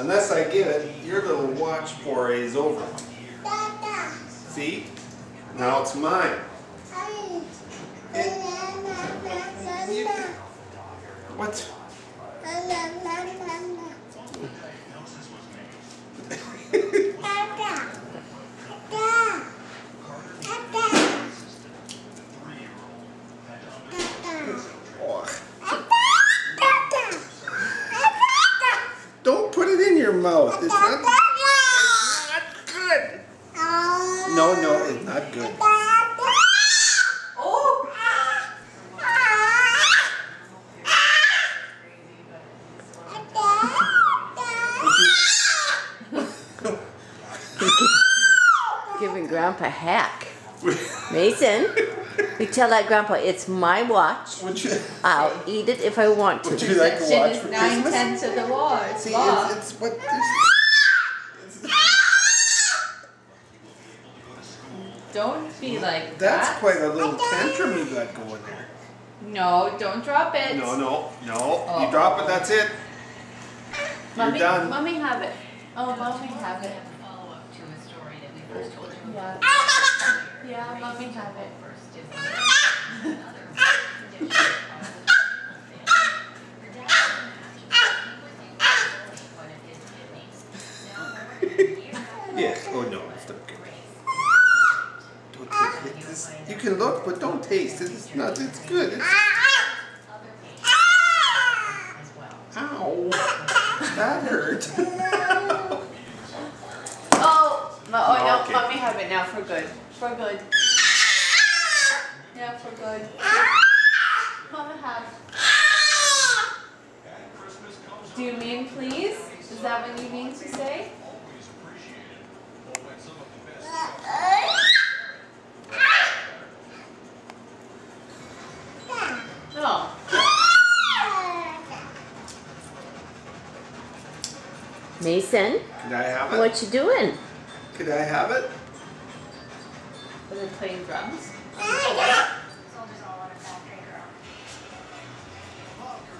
Unless I get it, your little watch foray is over. See? Now it's mine. What? Don't put it in your mouth. It's not good. No, it's not good. Giving Grandpa a hack. Mason, we tell that Grandpa it's my watch. I'll eat it if I want to. Would you like to watch for Christmas? 9/10 of the watch. See, it's what. Don't be like That's that. quite a little tantrum you got going there. No, don't drop it. No. Oh. You drop it, that's it. Mommy, You're done. Mommy have it. Oh, Mommy have it. Yeah. Yeah, Mommy have it. Yes. Oh no, it's not good. Don't taste it. You can look, but don't taste it. It's not. It's good. It's... Ow! That hurt. No, Okay. Mommy have it now for good. For good. Yeah, for good. Mama have. Do you mean please? Is that what you mean to say? No. Mason, Could I have it? what you doing? Could I have it? Are they playing drums?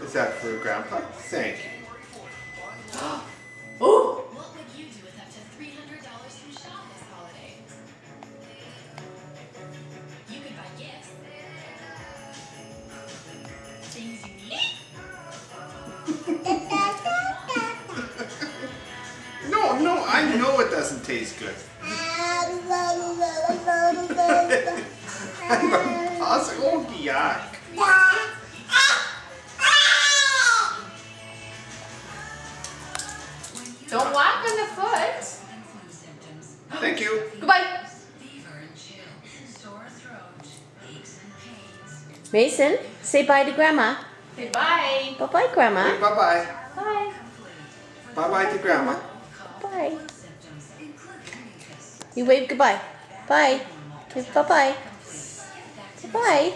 Is that for Grandpa? Thank you. Oh! What would you do with up to $300 from Shop this holiday? You could buy gifts. Things you need. No, I know it doesn't taste good. I'm awesome. Oh, yuck. Don't walk on the foot. Thank you. Goodbye. Fever and chill. Sore throat. Aches and pains. Mason, say bye to Grandma. Say bye. Bye-bye, Grandma. Hey, bye-bye. Bye. Bye-bye to Grandma. Bye. You wave goodbye. Bye. Bye-bye. Bye.